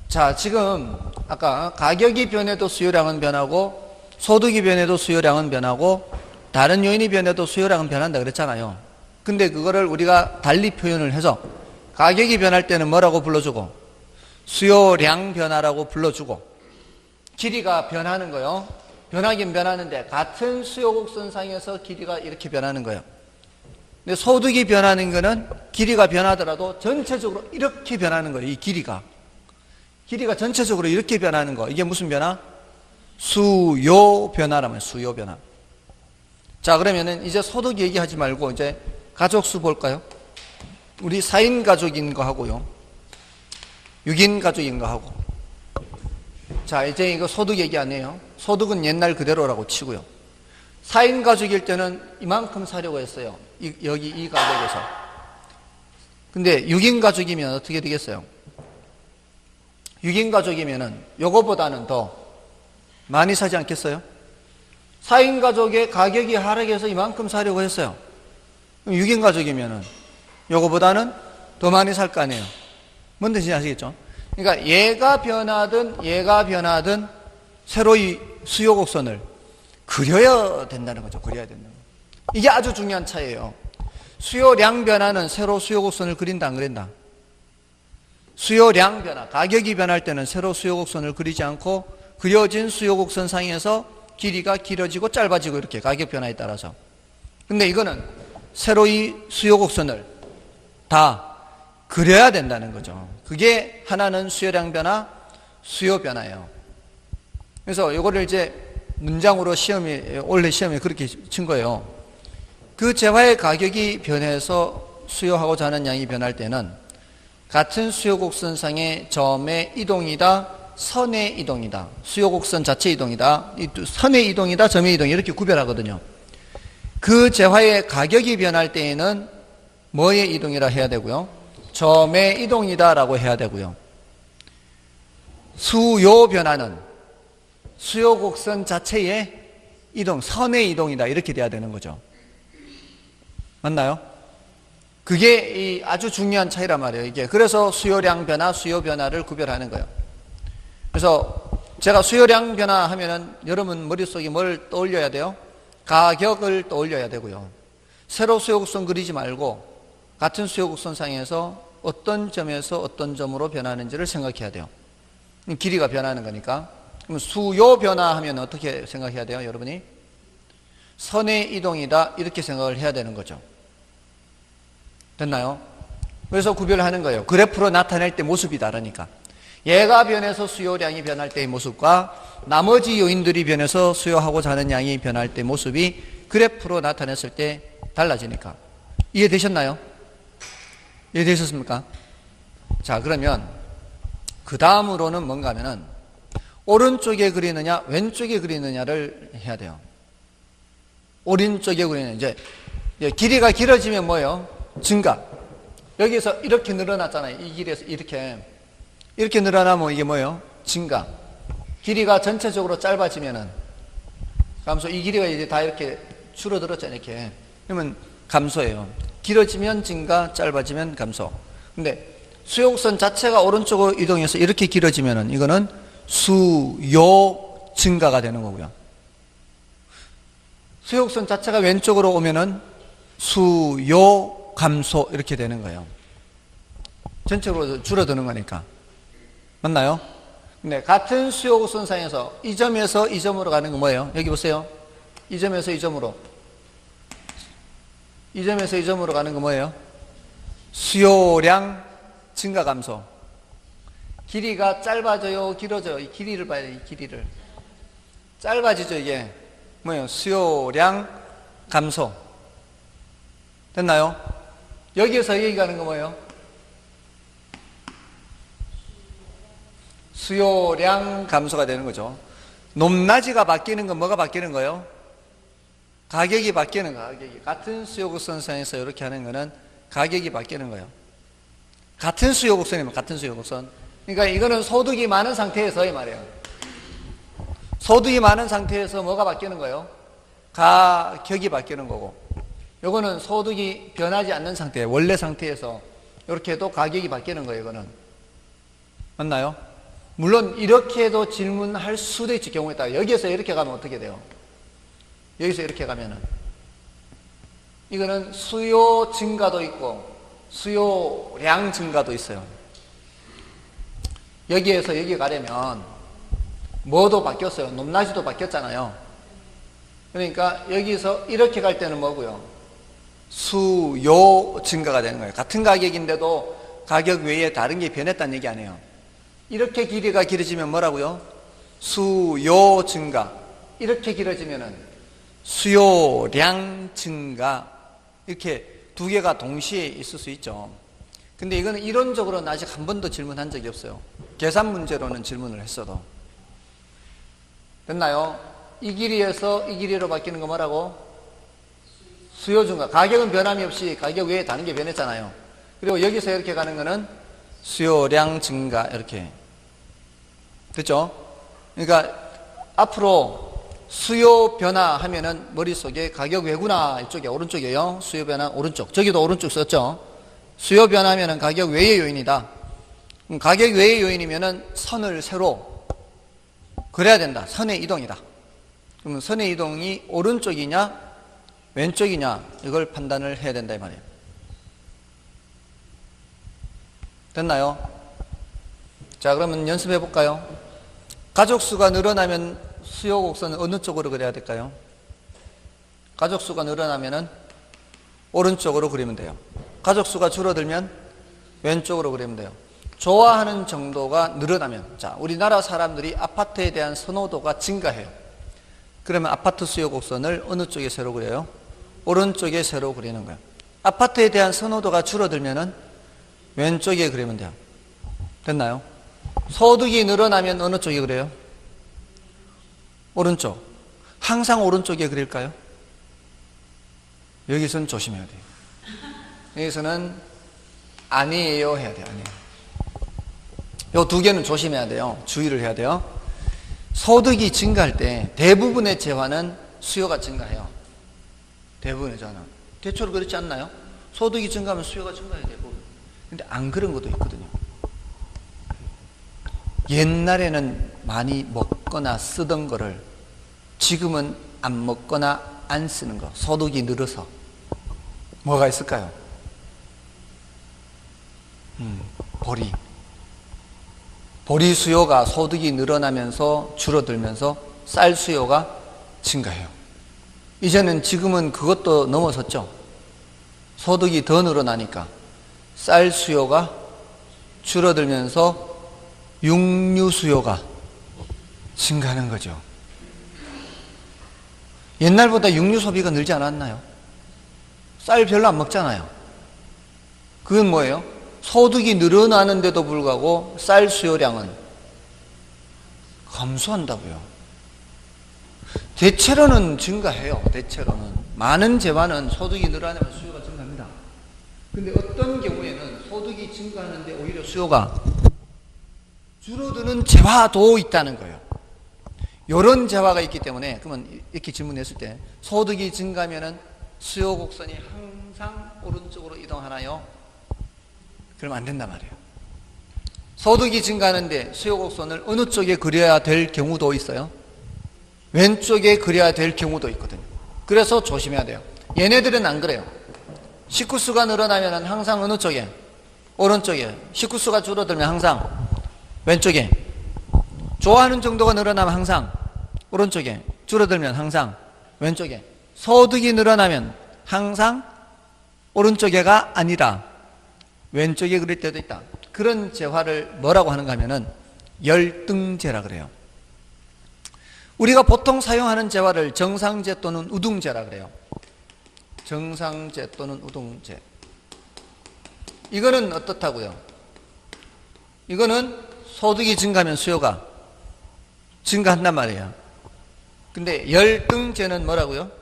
자, 지금 아까 가격이 변해도 수요량은 변하고, 소득이 변해도 수요량은 변하고, 다른 요인이 변해도 수요량은 변한다 그랬잖아요. 근데 그거를 우리가 달리 표현을 해서 가격이 변할 때는 뭐라고 불러주고, 수요량 변화라고 불러주고, 길이가 변하는 거예요. 변하긴 변하는데 같은 수요 곡선상에서 길이가 이렇게 변하는 거예요. 근데 소득이 변하는 거는 길이가 변하더라도 전체적으로 이렇게 변하는 거예요. 이 길이가 전체적으로 이렇게 변하는 거, 이게 무슨 변화? 수요 변화라면 수요 변화. 자, 그러면은 이제 소득 얘기하지 말고 이제 가족수 볼까요? 우리 4인 가족인 거 하고요, 6인 가족인 거 하고. 자, 이제 이거 소득 얘기 안 해요. 소득은 옛날 그대로라고 치고요. 4인 가족일 때는 이만큼 사려고 했어요. 여기 이 가격에서. 근데 6인 가족이면 어떻게 되겠어요? 6인 가족이면은 요거보다는 더 많이 사지 않겠어요? 4인 가족의 가격이 하락해서 이만큼 사려고 했어요. 그럼 6인 가족이면은 요거보다는 더 많이 살 거 아니에요. 뭔 뜻인지 아시겠죠? 그러니까 얘가 변하든 새로이 수요 곡선을 그려야 된다는 거죠. 그려야 된다는 거죠. 이게 아주 중요한 차이예요. 수요량 변화는 세로 수요 곡선을 그린다, 안 그린다? 수요량 변화, 가격이 변할 때는 세로 수요 곡선을 그리지 않고 그려진 수요 곡선 상에서 길이가 길어지고 짧아지고 이렇게 가격 변화에 따라서. 근데 이거는 세로의 수요 곡선을 다 그려야 된다는 거죠. 그게 하나는 수요량 변화, 수요 변화예요. 그래서 이거를 이제 문장으로 원래 시험에 그렇게 친 거예요. 그 재화의 가격이 변해서 수요하고자 하는 양이 변할 때는 같은 수요 곡선상의 점의 이동이다, 선의 이동이다, 수요 곡선 자체 이동이다, 선의 이동이다, 점의 이동 이렇게 구별하거든요. 그 재화의 가격이 변할 때에는 뭐의 이동이라 해야 되고요, 점의 이동이다라고 해야 되고요. 수요 변화는 수요 곡선 자체의 이동, 선의 이동이다 이렇게 돼야 되는 거죠. 맞나요? 그게 이 아주 중요한 차이란 말이에요. 이게 그래서 수요량 변화, 수요 변화를 구별하는 거예요. 그래서 제가 수요량 변화 하면은 여러분 머릿속에 뭘 떠올려야 돼요? 가격을 떠올려야 되고요. 세로 수요 곡선 그리지 말고 같은 수요 곡선 상에서 어떤 점에서 어떤 점으로 변하는지를 생각해야 돼요. 길이가 변하는 거니까. 그럼 수요 변화하면 어떻게 생각해야 돼요, 여러분이? 선의 이동이다 이렇게 생각을 해야 되는 거죠. 됐나요? 그래서 구별하는 거예요. 그래프로 나타낼 때 모습이 다르니까. 얘가 변해서 수요량이 변할 때의 모습과 나머지 요인들이 변해서 수요하고자 하는 양이 변할 때 모습이 그래프로 나타냈을 때 달라지니까. 이해되셨나요? 이해되셨습니까? 자, 그러면 그 다음으로는 뭔가 하면은 오른쪽에 그리느냐 왼쪽에 그리느냐를 해야 돼요. 오른쪽에 그리느냐, 이제 길이가 길어지면 뭐예요? 증가. 여기서 이렇게 늘어났잖아요. 이 길에서 이렇게 늘어나면 이게 뭐예요? 증가. 길이가 전체적으로 짧아지면은 감소. 이 길이가 이제 다 이렇게 줄어들었잖아요. 이렇게. 그러면 감소예요. 길어지면 증가, 짧아지면 감소. 근데 수요곡선 자체가 오른쪽으로 이동해서 이렇게 길어지면은 이거는 수요 증가가 되는 거고요. 수요곡선 자체가 왼쪽으로 오면은 수요 감소 이렇게 되는 거예요. 전체적으로 줄어드는 거니까. 맞나요? 근데 같은 수요곡선 상에서 이 점에서 이 점으로 가는 건 뭐예요? 여기 보세요. 이 점에서 이 점으로. 이 점에서 이 점으로 가는 건 뭐예요? 수요량 증가 감소. 길이가 짧아져요, 길어져요? 이 길이를 봐야 돼요. 이 길이를. 짧아지죠, 이게. 뭐예요? 수요량 감소. 됐나요? 여기에서 여기 가는 거 뭐예요? 수요량 감소가 되는 거죠. 높낮이가 바뀌는 건 뭐가 바뀌는 거예요? 가격이 바뀌는 거예요. 가격이. 같은 수요곡선상에서 이렇게 하는 거는 가격이 바뀌는 거예요. 같은 수요곡선이면 같은 수요곡선. 그러니까 이거는 소득이 많은 상태에서 이 말이에요. 소득이 많은 상태에서 뭐가 바뀌는 거예요? 가격이 바뀌는 거고. 요거는 소득이 변하지 않는 상태, 원래 상태에서 이렇게 해도 가격이 바뀌는 거예요, 이거는. 맞나요? 물론 이렇게 해도 질문할 수도 있지, 경우에 따라. 여기에서 이렇게 가면 어떻게 돼요? 여기서 이렇게 가면은 이거는 수요 증가도 있고 수요량 증가도 있어요. 여기에서 여기 가려면 뭐도 바뀌었어요. 높낮이도 바뀌었잖아요. 그러니까 여기서 이렇게 갈 때는 뭐고요? 수요 증가가 되는 거예요. 같은 가격인데도 가격 외에 다른 게 변했다는 얘기 아니에요. 이렇게 길이가 길어지면 뭐라고요? 수요 증가. 이렇게 길어지면은 수요량 증가. 이렇게 두 개가 동시에 있을 수 있죠. 근데 이거는 이론적으로는 아직 한 번도 질문한 적이 없어요. 계산 문제로는 질문을 했어도. 됐나요? 이 길이에서 이 길이로 바뀌는 거 뭐라고? 수요 증가. 가격은 변함이 없이 가격 외에 다른 게 변했잖아요. 그리고 여기서 이렇게 가는 거는 수요량 증가, 이렇게. 됐죠? 그러니까 앞으로 수요 변화 하면은 머릿속에 가격 외구나, 이쪽에 오른쪽이에요. 수요 변화 오른쪽. 저기도 오른쪽 썼죠? 수요 변화면은 가격 외의 요인이다. 가격 외의 요인이면은 선을 세로 그려야 된다. 선의 이동이다. 그러면 선의 이동이 오른쪽이냐 왼쪽이냐 이걸 판단을 해야 된다 이 말이에요. 됐나요? 자, 그러면 연습해 볼까요? 가족 수가 늘어나면 수요 곡선은 어느 쪽으로 그려야 될까요? 가족 수가 늘어나면은 오른쪽으로 그리면 돼요. 가족 수가 줄어들면 왼쪽으로 그리면 돼요. 좋아하는 정도가 늘어나면, 자, 우리나라 사람들이 아파트에 대한 선호도가 증가해요. 그러면 아파트 수요 곡선을 어느 쪽에 세로 그려요? 오른쪽에 세로 그리는 거예요. 아파트에 대한 선호도가 줄어들면은 왼쪽에 그리면 돼요. 됐나요? 소득이 늘어나면 어느 쪽에 그려요? 오른쪽. 항상 오른쪽에 그릴까요? 여기서는 조심해야 돼요. 여기서는 아니에요 해야 돼요. 아니에요. 요 두 개는 조심해야 돼요. 주의를 해야 돼요. 소득이 증가할 때 대부분의 재화는 수요가 증가해요. 대부분의 재화는. 대체로 그렇지 않나요? 소득이 증가하면 수요가 증가해야 되고. 근데 안 그런 것도 있거든요. 옛날에는 많이 먹거나 쓰던 거를 지금은 안 먹거나 안 쓰는 거. 소득이 늘어서. 뭐가 있을까요? 보리. 보리 수요가 소득이 늘어나면서 줄어들면서 쌀 수요가 증가해요. 이제는 지금은 그것도 넘어섰죠. 소득이 더 늘어나니까 쌀 수요가 줄어들면서 육류 수요가 증가하는 거죠. 옛날보다 육류 소비가 늘지 않았나요? 쌀 별로 안 먹잖아요. 그건 뭐예요? 소득이 늘어나는데도 불구하고 쌀 수요량은 감소한다고요. 대체로는 증가해요. 대체로는. 많은 재화는 소득이 늘어나면 수요가 증가합니다. 근데 어떤 경우에는 소득이 증가하는데 오히려 수요가 줄어드는 재화도 있다는 거예요. 이런 재화가 있기 때문에, 그러면 이렇게 질문했을 때 소득이 증가하면은 수요 곡선이 항상 오른쪽으로 이동하나요? 그러면 안 된단 말이에요. 소득이 증가하는데 수요 곡선을 어느 쪽에 그려야 될 경우도 있어요. 왼쪽에 그려야 될 경우도 있거든요. 그래서 조심해야 돼요. 얘네들은 안 그래요. 식구 수가 늘어나면 항상 어느 쪽에? 오른쪽에. 식구 수가 줄어들면 항상 왼쪽에. 좋아하는 정도가 늘어나면 항상 오른쪽에. 줄어들면 항상 왼쪽에. 소득이 늘어나면 항상 오른쪽에가 아니라 왼쪽에 그릴 때도 있다. 그런 재화를 뭐라고 하는가 하면은 열등재라 그래요. 우리가 보통 사용하는 재화를 정상재 또는 우등재라 그래요. 정상재 또는 우등재. 이거는 어떻다고요? 이거는 소득이 증가하면 수요가 증가한단 말이에요. 근데 열등재는 뭐라고요?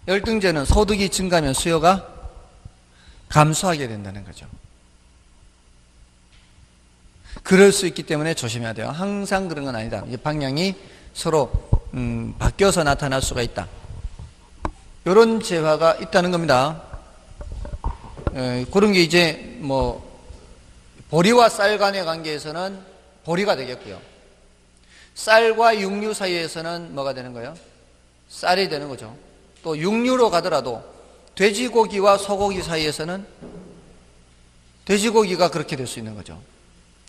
열등재는 소득이 증가하면 수요가 감소하게 된다는 거죠. 그럴 수 있기 때문에 조심해야 돼요. 항상 그런 건 아니다. 방향이 서로 바뀌어서 나타날 수가 있다. 이런 재화가 있다는 겁니다. 그런 게 이제 뭐 보리와 쌀 간의 관계에서는 보리가 되겠고요. 쌀과 육류 사이에서는 뭐가 되는 거예요? 쌀이 되는 거죠. 또 육류로 가더라도 돼지고기와 소고기 사이에서는 돼지고기가 그렇게 될 수 있는 거죠.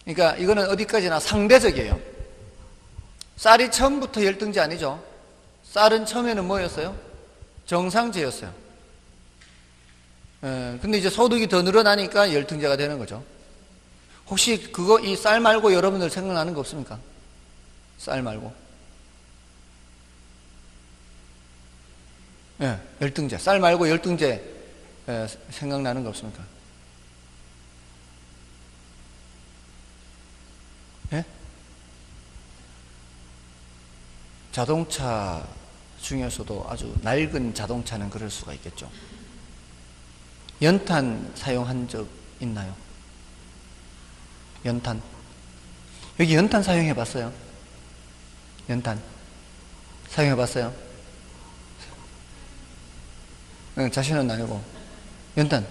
그러니까 이거는 어디까지나 상대적이에요. 쌀이 처음부터 열등제 아니죠. 쌀은 처음에는 뭐였어요? 정상제였어요. 근데 이제 소득이 더 늘어나니까 열등제가 되는 거죠. 혹시 그거 이 쌀 말고 여러분들 생각나는 거 없습니까? 쌀 말고. 예, 열등제. 쌀 말고 열등제 생각나는 거 없습니까? 예? 자동차 중에서도 아주 낡은 자동차는 그럴 수가 있겠죠. 연탄 사용한 적 있나요? 연탄. 여기 연탄 사용해 봤어요? 연탄 사용해 봤어요? 자신은 아니고. 연탄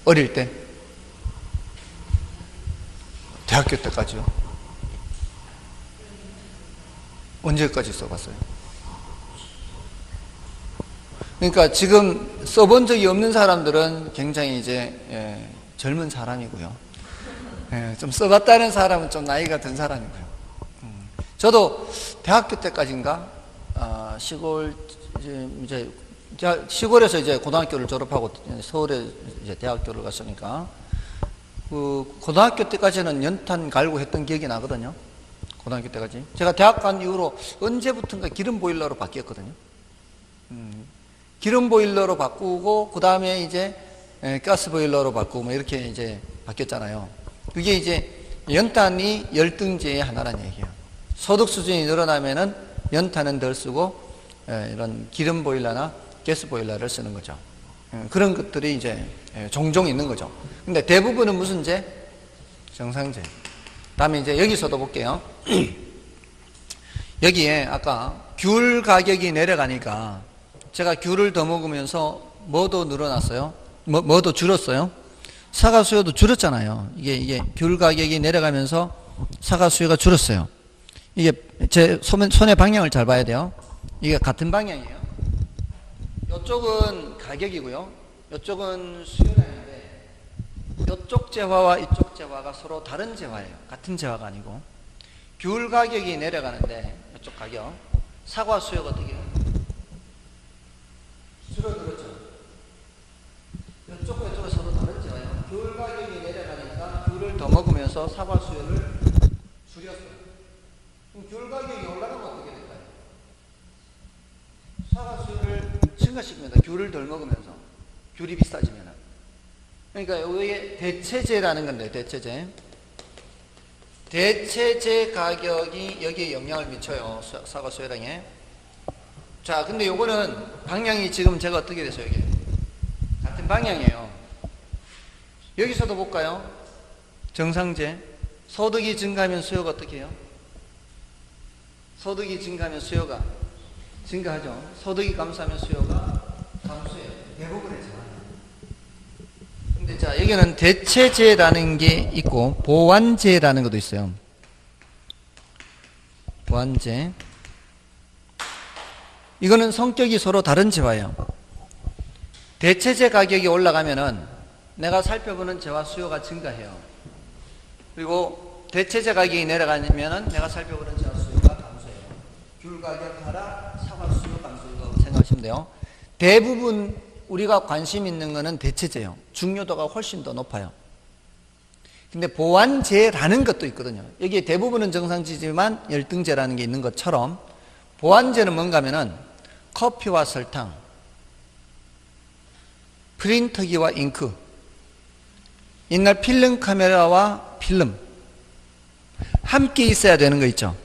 어릴 때? 대학교 때까지요? 언제까지 써봤어요? 그러니까 지금 써본 적이 없는 사람들은 굉장히 이제 젊은 사람이고요. 좀 써봤다는 사람은 좀 나이가 든 사람이고요. 저도 대학교 때까지인가 시골 이제 시골에서 이제 고등학교를 졸업하고 서울에 이제 대학교를 갔으니까 그 고등학교 때까지는 연탄 갈고 했던 기억이 나거든요. 고등학교 때까지. 제가 대학 간 이후로 언제부턴가 기름 보일러로 바뀌었거든요. 기름 보일러로 바꾸고 그 다음에 이제 가스 보일러로 바꾸고 뭐 이렇게 이제 바뀌었잖아요. 그게 이제 연탄이 열등제의 하나라는 얘기예요. 소득 수준이 늘어나면은 연탄은 덜 쓰고 이런 기름 보일러나 가스 보일러를 쓰는 거죠. 그런 것들이 이제 종종 있는 거죠. 근데 대부분은 무슨 제? 정상제. 다음에 이제 여기서도 볼게요. 여기에 아까 귤 가격이 내려가니까 제가 귤을 더 먹으면서 뭐도 늘어났어요? 뭐도 줄었어요? 사과 수요도 줄었잖아요. 이게 귤 가격이 내려가면서 사과 수요가 줄었어요. 이게 제 손의 방향을 잘 봐야 돼요. 이게 같은 방향이에요. 이쪽은 가격이고요. 이쪽은 수요량인데 이쪽 재화와 이쪽 재화가 서로 다른 재화예요. 같은 재화가 아니고. 귤 가격이 내려가는데 이쪽 가격, 사과 수요가 어떻게 해요? 줄어들었죠. 이쪽과 이쪽은 서로 다른 재화예요. 귤 가격이 내려가니까 귤을 더 먹으면서 사과 수요를 줄였어요. 그럼 귤 가격이 올라가면 어떻게 될까요? 사과 수요를 증가시킵니다. 귤을 덜 먹으면서. 귤이 비싸지면. 그러니까 여기에 대체제라는 건데, 대체제. 대체제 가격이 여기에 영향을 미쳐요. 사과 수요량에. 자, 근데 요거는 방향이 지금 제가 어떻게 됐어요, 이게? 같은 방향이에요. 여기서도 볼까요? 정상제. 소득이 증가하면 수요가 어떻게 해요? 소득이 증가하면 수요가 증가하죠. 소득이 감소하면 수요가 감소해요. 대부분의 자. 근데 자, 여기는 대체제라는 게 있고 보완제라는 것도 있어요. 보완제. 이거는 성격이 서로 다른 재화예요. 대체제 가격이 올라가면은 내가 살펴보는 재화 수요가 증가해요. 그리고 대체제 가격이 내려가면은 내가 살펴보는 재화 수요가 감소해요. 귤 가격 하락, 사과 수요 감소, 이거 생각하시면 돼요. 대부분 우리가 관심 있는 거는 대체제예요. 중요도가 훨씬 더 높아요. 근데 보완제라는 것도 있거든요. 여기에 대부분은 정상지지만 열등제라는 게 있는 것처럼 보완제는 뭔가 하면은 커피와 설탕, 프린터기와 잉크, 옛날 필름 카메라와 필름 함께 있어야 되는 거 있죠.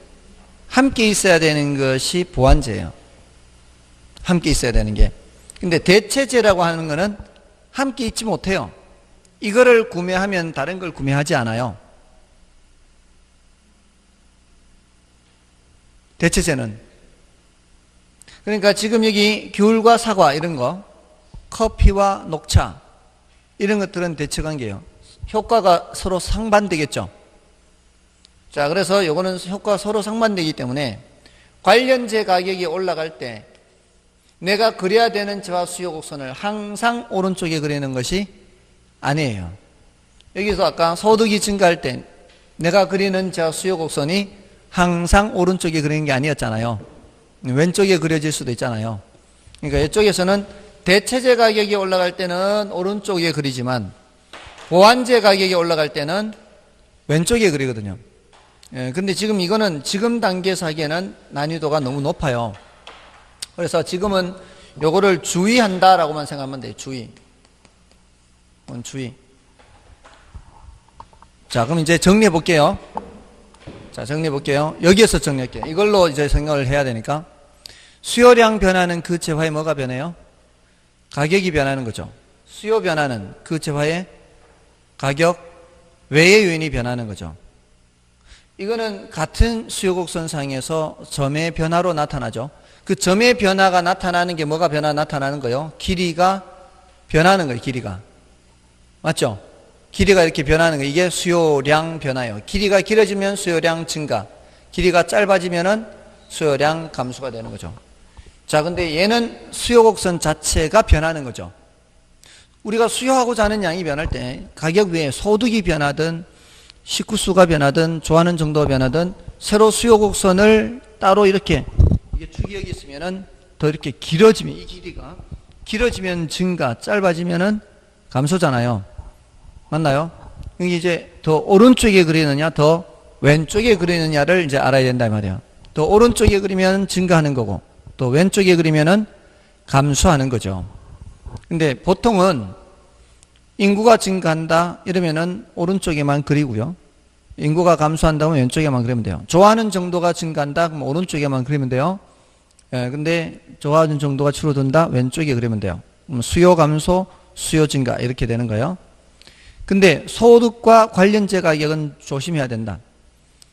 함께 있어야 되는 것이 보완제예요. 함께 있어야 되는 게. 근데 대체제라고 하는 거는 함께 있지 못해요. 이거를 구매하면 다른 걸 구매하지 않아요. 대체제는. 그러니까 지금 여기 귤과 사과 이런 거, 커피와 녹차 이런 것들은 대체관계예요. 효과가 서로 상반되겠죠. 자, 그래서 요거는 효과가 서로 상반되기 때문에 관련제 가격이 올라갈 때 내가 그려야 되는 재화 수요 곡선을 항상 오른쪽에 그리는 것이 아니에요. 여기서 아까 소득이 증가할 때 내가 그리는 재화 수요 곡선이 항상 오른쪽에 그리는 게 아니었잖아요. 왼쪽에 그려질 수도 있잖아요. 그러니까 이쪽에서는 대체제 가격이 올라갈 때는 오른쪽에 그리지만 보완제 가격이 올라갈 때는 왼쪽에 그리거든요. 근데 지금 이거는 지금 단계에서 하기에는 난이도가 너무 높아요. 그래서 지금은 요거를 주의한다라고만 생각하면 돼요. 주의. 주의. 자, 그럼 이제 정리해 볼게요. 자, 정리해 볼게요. 여기에서 정리할게요. 이걸로 이제 생각을 해야 되니까. 수요량 변화는 그 재화에 뭐가 변해요? 가격이 변하는 거죠. 수요 변화는 그 재화의 가격 외의 요인이 변하는 거죠. 이거는 같은 수요 곡선상에서 점의 변화로 나타나죠. 그 점의 변화가 나타나는 게 뭐가 나타나는 거예요? 길이가 변하는 거예요. 길이가. 맞죠? 길이가 이렇게 변하는 거. 이게 수요량 변화예요. 길이가 길어지면 수요량 증가, 길이가 짧아지면은 수요량 감소가 되는 거죠. 자, 근데 얘는 수요 곡선 자체가 변하는 거죠. 우리가 수요하고자 하는 양이 변할 때 가격 외에 소득이 변하든 식구수가 변하든 좋아하는 정도가 변하든 세로 수요 곡선을 따로 이렇게 이게 축이 여기 있으면은 더 이렇게 길어지면, 이 길이가 길어지면 증가, 짧아지면은 감소잖아요. 맞나요? 여기 이제 더 오른쪽에 그리느냐 더 왼쪽에 그리느냐를 이제 알아야 된다 이 말이에요. 더 오른쪽에 그리면 증가하는 거고 또 왼쪽에 그리면은 감소하는 거죠. 근데 보통은 인구가 증가한다 이러면은 오른쪽에만 그리고요. 인구가 감소한다면 왼쪽에만 그리면 돼요. 좋아하는 정도가 증가한다 그럼 오른쪽에만 그리면 돼요. 예, 근데 좋아하는 정도가 줄어든다 왼쪽에 그리면 돼요. 그럼 수요 감소, 수요 증가 이렇게 되는 거예요. 근데 소득과 관련제 가격은 조심해야 된다.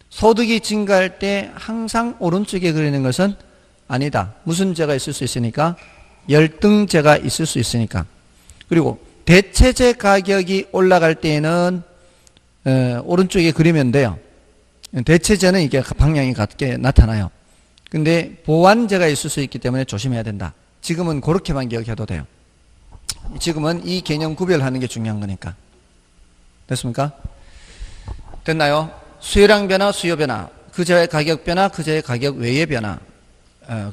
소득이 증가할 때 항상 오른쪽에 그리는 것은 아니다. 무슨 제가 있을 수 있으니까? 열등제가 있을 수 있으니까. 그리고 대체제 가격이 올라갈 때에는 오른쪽에 그리면 돼요. 대체제는 이게 방향이 같게 나타나요. 근데 보완제가 있을 수 있기 때문에 조심해야 된다. 지금은 그렇게만 기억해도 돼요. 지금은 이 개념 구별하는 게 중요한 거니까. 됐습니까? 됐나요? 수요량 변화, 수요 변화, 그제의 가격 변화, 그제의 가격 외의 변화.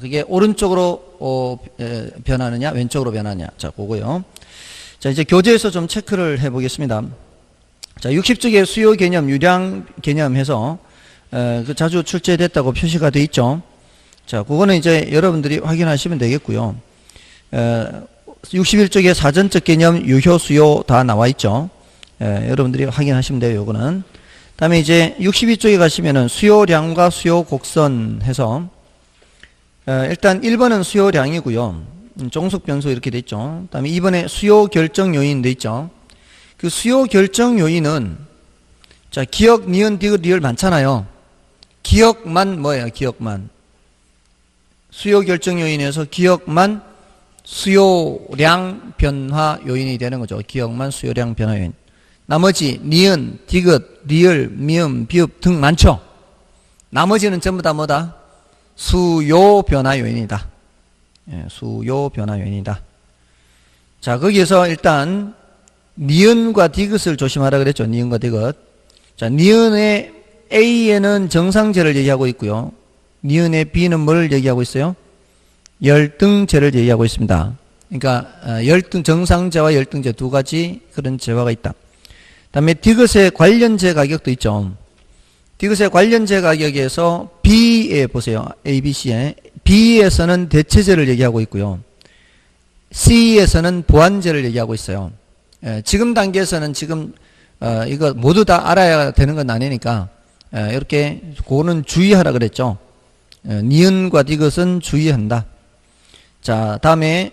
그게 오른쪽으로 변하느냐, 왼쪽으로 변하느냐. 자, 그거요. 자, 이제 교재에서 좀 체크를 해보겠습니다. 자, 60쪽에 수요 개념, 유량 개념 해서 그 자주 출제됐다고 표시가 돼 있죠. 자, 그거는 이제 여러분들이 확인하시면 되겠고요. 61쪽에 사전적 개념, 유효, 수요 다 나와 있죠. 여러분들이 확인하시면 돼요. 요거는. 다음에 이제 62쪽에 가시면은 수요량과 수요 곡선 해서 일단 1번은 수요량이고요. 종속 변수 이렇게 돼 있죠. 다음에 2번에 수요 결정 요인 돼 있죠. 그 수요 결정 요인은 자, 기억, 니은, 디귿, 리을 많잖아요. 기억만 뭐예요? 기억만. 수요 결정 요인에서 기억만 수요량 변화 요인이 되는 거죠. 기억만 수요량 변화 요인. 나머지 니은, 디귿, 리을, 미음, 비읍 등 많죠. 나머지는 전부 다 뭐다? 수요 변화 요인이다. 예, 수요 변화 요인이다. 자, 거기에서 일단 니은과 디귿을 조심하라 그랬죠. 니은과 디귿. 자, 니은의 A에는 정상제를 얘기하고 있고요. 니은의 B는 뭘 얘기하고 있어요? 열등제를 얘기하고 있습니다. 그러니까 열등 정상제와 열등제 두 가지 그런 제화가 있다. 다음에 디귿의 관련제 가격도 있죠. 디귿의 관련제 가격에서 B에 보세요. A, B, C에 B에서는 대체제를 얘기하고 있고요. C에서는 보완제를 얘기하고 있어요. 지금 단계에서는 지금 이거 모두 다 알아야 되는 건 아니니까 이렇게 그거는 주의하라 그랬죠. 니은과 디귿은 주의한다. 자, 다음에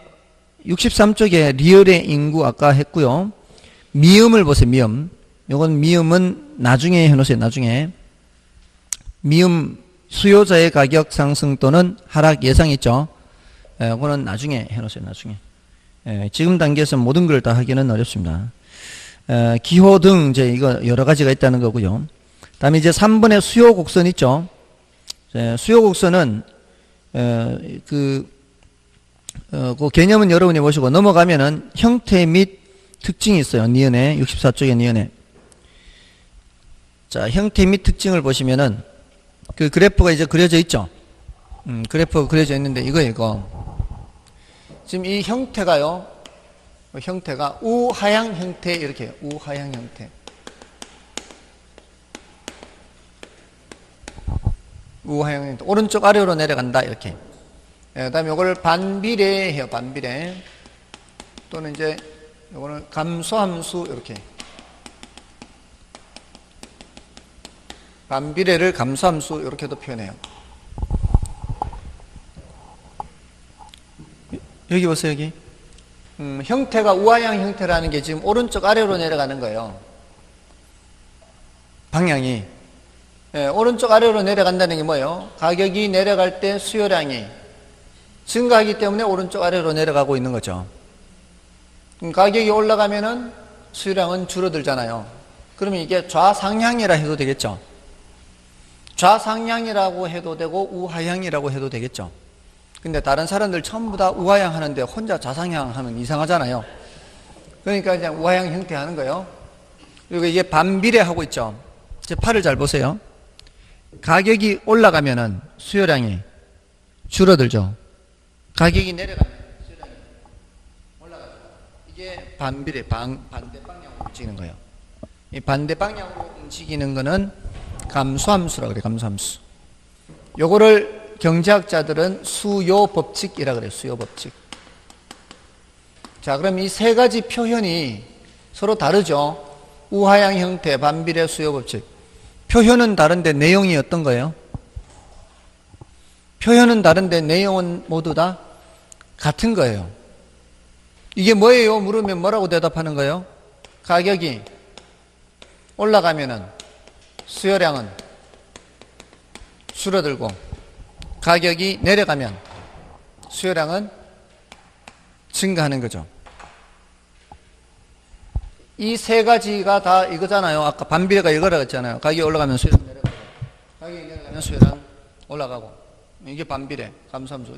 63쪽에 리을의 인구 아까 했고요. 미음을 보세요. 미음. 요건 미음은 나중에 해놓으세요. 나중에. 미음 수요자의 가격 상승 또는 하락 예상 있죠. 그거는 나중에 해놓으세요. 나중에. 지금 단계에서 모든 걸 다 하기는 어렵습니다. 기호 등 이제 이거 여러 가지가 있다는 거고요. 다음에 이제 3번의 수요 곡선 있죠. 수요 곡선은 그 개념은 여러분이 보시고 넘어가면은 형태 및 특징이 있어요. 니은에 64쪽의 니은에. 자, 형태 및 특징을 보시면은 그 그래프가 이제 그려져 있죠. 그래프가 그려져 있는데 이거 지금 이 형태가요. 형태가 우하향 형태 이렇게 우하향 형태. 우하향 형태. 오른쪽 아래로 내려간다 이렇게. 그다음에 요걸 반비례해요. 반비례. 또는 이제 요거는 감소함수 이렇게. 반비례를 감소함수 이렇게도 표현해요. 여기 보세요. 여기 형태가 우하향 형태라는 게 지금 오른쪽 아래로 내려가는 거예요. 방향이. 오른쪽 아래로 내려간다는 게 뭐예요? 가격이 내려갈 때 수요량이 증가하기 때문에 오른쪽 아래로 내려가고 있는 거죠. 가격이 올라가면은 수요량은 줄어들잖아요. 그러면 이게 좌상향이라 해도 되겠죠. 좌상향이라고 해도 되고 우하향이라고 해도 되겠죠. 근데 다른 사람들 전부 다 우하향 하는데 혼자 좌상향 하면 이상하잖아요. 그러니까 그냥 우하향 형태 하는 거예요. 그리고 이게 반비례 하고 있죠. 제 팔을 잘 보세요. 가격이 올라가면은 수요량이 줄어들죠. 가격이 내려가면 수요량이 올라가죠. 이게 반비례, 반대 방향으로 움직이는 거예요. 이 반대 방향으로 움직이는 거는 감소함수라고 그래요. 감소함수. 요거를 경제학자들은 수요 법칙이라 그래요. 수요 법칙. 자, 그럼 이 세 가지 표현이 서로 다르죠. 우하향 형태, 반비례, 수요 법칙. 표현은 다른데 내용이 어떤 거예요? 표현은 다른데 내용은 모두 다 같은 거예요. 이게 뭐예요? 물으면 뭐라고 대답하는 거예요? 가격이 올라가면은 수요량은 줄어들고 가격이 내려가면 수요량은 증가하는 거죠. 이 세 가지가 다 이거잖아요. 아까 반비례가 이거라고 했잖아요. 가격이 올라가면 수요량 내려가고 가격이 내려가면 수요량 올라가고. 이게 반비례, 감소함수.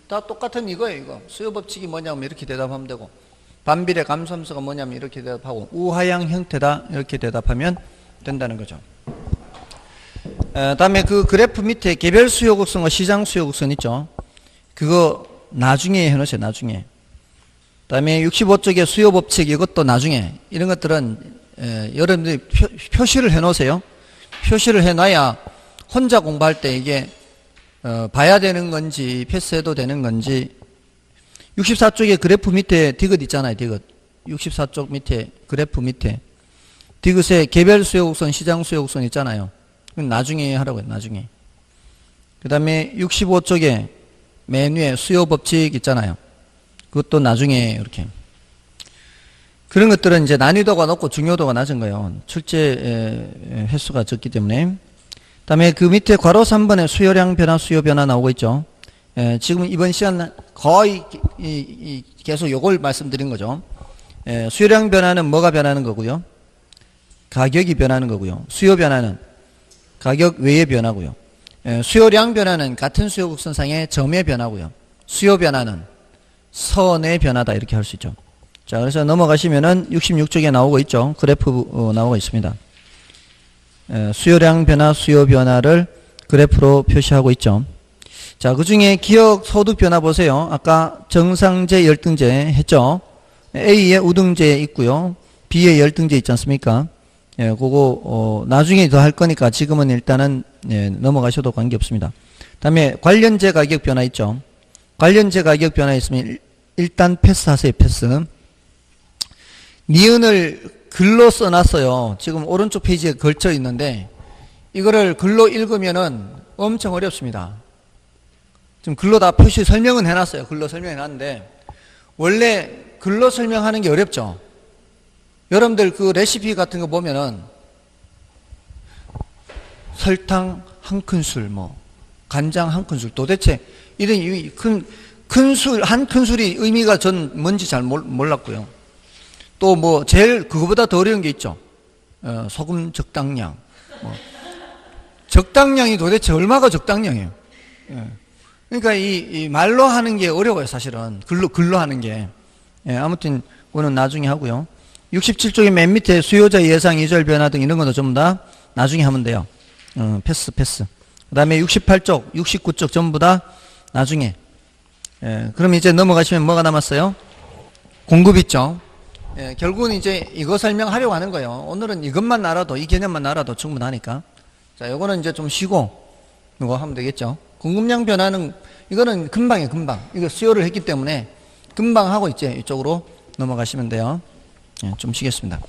다 똑같은 이거예요. 이거 수요 법칙이 뭐냐면 이렇게 대답하면 되고, 반비례, 감소함수가 뭐냐면 이렇게 대답하고, 우하향 형태다 이렇게 대답하면 된다는 거죠. 다음에 그 그래프 밑에 개별 수요 곡선과 시장 수요 곡선 있죠. 그거 나중에 해놓으세요. 나중에. 다음에 65쪽에 수요 법칙 이것도 나중에. 이런 것들은 여러분들이 표시를 해놓으세요. 표시를 해놔야 혼자 공부할 때 이게 봐야 되는 건지 패스해도 되는 건지. 64쪽에 그래프 밑에 디귿 있잖아요. 디귿. 64쪽 밑에 그래프 밑에 디귿에 개별 수요 곡선, 시장 수요 곡선 있잖아요. 그건 나중에 하라고요. 나중에. 그 다음에 65쪽에 맨 위에 수요 법칙 있잖아요. 그것도 나중에 이렇게. 그런 것들은 이제 난이도가 높고 중요도가 낮은 거예요. 출제 횟수가 적기 때문에. 다음에 그 밑에 괄호 3번에 수요량 변화, 수요 변화 나오고 있죠. 지금 이번 시간 거의 계속 요걸 말씀드린 거죠. 수요량 변화는 뭐가 변하는 거고요? 가격이 변하는 거고요. 수요 변화는 가격 외의 변화고요. 수요량 변화는 같은 수요 곡선상의 점의 변화고요. 수요 변화는 선의 변화다 이렇게 할 수 있죠. 자, 그래서 넘어가시면은 66쪽에 나오고 있죠. 그래프 나오고 있습니다. 수요량 변화, 수요 변화를 그래프로 표시하고 있죠. 자, 그 중에 기억 소득 변화 보세요. 아까 정상제, 열등제 했죠. A에 우등제 있고요. B에 열등제 있지 않습니까? 그거 나중에 더 할 거니까 지금은 일단은 넘어가셔도 관계없습니다. 다음에 관련제 가격 변화 있죠. 관련제 가격 변화 있으면 일단 패스하세요. 패스. 니은을 글로 써놨어요. 지금 오른쪽 페이지에 걸쳐 있는데 이거를 글로 읽으면은 엄청 어렵습니다. 지금 글로 다 표시 설명은 해놨어요. 글로 설명해놨는데 원래 글로 설명하는 게 어렵죠. 여러분들 그 레시피 같은 거 보면은 설탕 한 큰술, 간장 한 큰술, 도대체 이런 큰술, 한 큰술이 의미가 전 뭔지 잘 몰랐고요. 또 제일 그거보다 더 어려운 게 있죠. 소금 적당량. 적당량이 도대체 얼마가 적당량이에요? 그러니까 이 말로 하는 게 어려워요, 사실은. 글로 하는 게. 아무튼 그거는 나중에 하고요. 67쪽의 맨 밑에 수요자 예상 이절 변화 등 이런 것도 전부 다 나중에 하면 돼요. 패스. 그 다음에 68쪽, 69쪽 전부 다 나중에. 그럼 이제 넘어가시면 뭐가 남았어요? 공급 있죠. 결국은 이제 이거 설명하려고 하는 거예요. 오늘은 이것만 알아도, 이 개념만 알아도 충분하니까. 자, 요거는 이제 좀 쉬고, 이거 하면 되겠죠. 공급량 변화는 이거는 금방이에요. 금방. 이거 수요를 했기 때문에 금방 하고 있지. 이쪽으로 넘어가시면 돼요. 좀 쉬겠습니다.